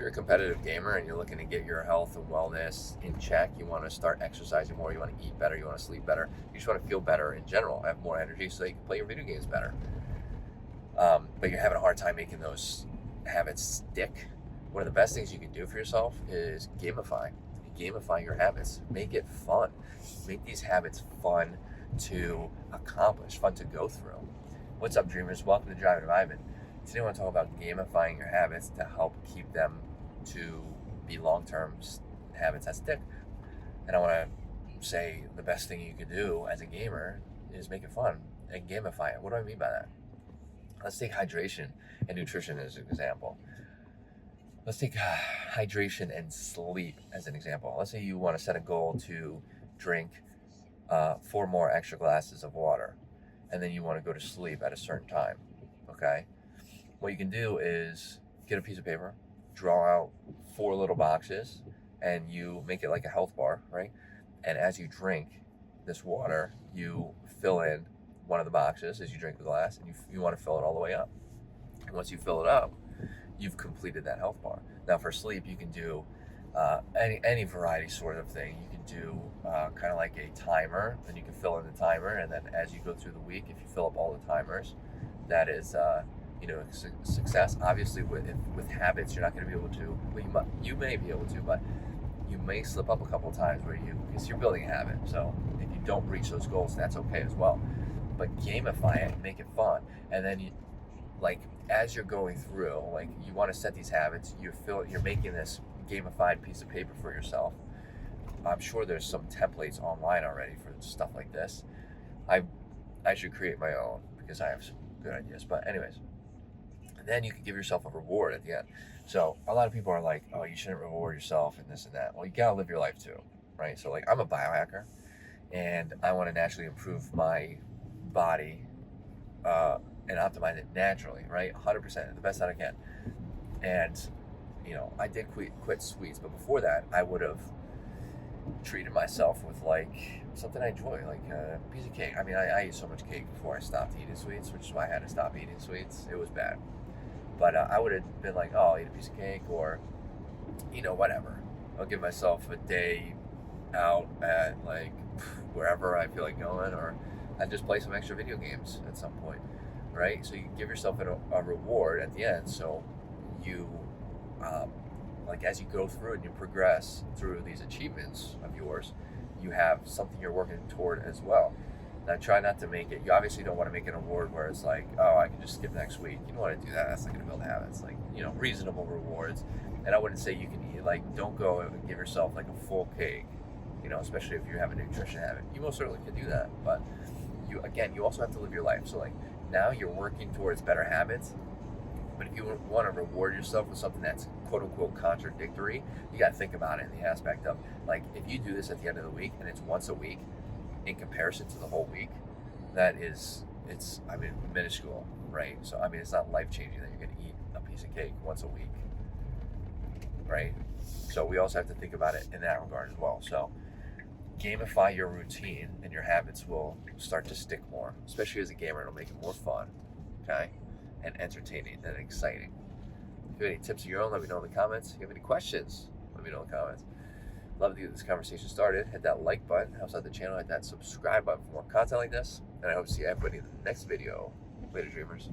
you're a competitive gamer and you're looking to get your health and wellness in check, you want to start exercising more, you want to eat better, you want to sleep better, you just want to feel better in general, have more energy so you can play your video games better. But you're having a hard time making those habits stick. One of the best things you can do for yourself is gamify. Gamify your habits. Make it fun. Make these habits fun to accomplish, fun to go through. What's up, dreamers? Welcome to Driving with Ivan. Today I want to talk about gamifying your habits to help keep them to be long-term habits that stick. And I want to say the best thing you can do as a gamer is make it fun and gamify it. What do I mean by that? Let's take hydration and nutrition as an example. Let's take hydration and sleep as an example. Let's say you want to set a goal to drink 4 more extra glasses of water, and then you want to go to sleep at a certain time, okay? What you can do is get a piece of paper, draw out 4 little boxes, and you make it like a health bar, right? And as you drink this water, you fill in one of the boxes as you drink the glass, and you want to fill it all the way up. And once you fill it up, you've completed that health bar. Now for sleep, you can do any variety sort of thing. You can do kind of like a timer, and you can fill in the timer, and then as you go through the week, if you fill up all the timers, that is success. Obviously, with habits, you're not going to be able to. Well, you may be able to, but you may slip up a couple of times because you're building a habit. So if you don't reach those goals, that's okay as well. But gamify it, make it fun, and then as you're going through, you want to set these habits. You're making this gamified piece of paper for yourself. I'm sure there's some templates online already for stuff like this. I should create my own because I have some good ideas. But anyways, then you can give yourself a reward at the end. So a lot of people are like, oh, you shouldn't reward yourself and this and that. Well, you gotta live your life too, right? So I'm a biohacker, and I want to naturally improve my body and optimize it naturally, right? 100%, the best that I can. And I did quit sweets, but before that, I would have treated myself with something I enjoy, like a piece of cake. I mean, I ate so much cake before I stopped eating sweets, which is why I had to stop eating sweets. It was bad. But I would have been like, oh, I'll eat a piece of cake, or whatever. I'll give myself a day out at wherever I feel like going, or I'd just play some extra video games at some point, right? So you give yourself a reward at the end. So you, as you go through and you progress through these achievements of yours, you have something you're working toward as well. Now try not to make it, you obviously don't want to make an award where it's like, oh, I can just skip next week. You don't want to do that. That's not going to build habits. Reasonable rewards. And I wouldn't say you can eat, don't go and give yourself a full cake, especially if you have a nutrition habit. You most certainly can do that. But you also have to live your life. So now you're working towards better habits. But if you want to reward yourself with something that's quote unquote contradictory, you got to think about it in the aspect of if you do this at the end of the week and it's once a week in comparison to the whole week, it's minuscule, right? So it's not life changing that you're going to eat a piece of cake once a week, right? So we also have to think about it in that regard as well. So gamify your routine, and your habits will start to stick more, especially as a gamer. It'll make it more fun, okay, and entertaining and exciting. If you have any tips of your own, let me know in the comments. If you have any questions, let me know in the comments. Love to get this conversation started. Hit that like button, helps out the channel. Hit that subscribe button for more content like this. And I hope to see everybody in the next video. Later, dreamers.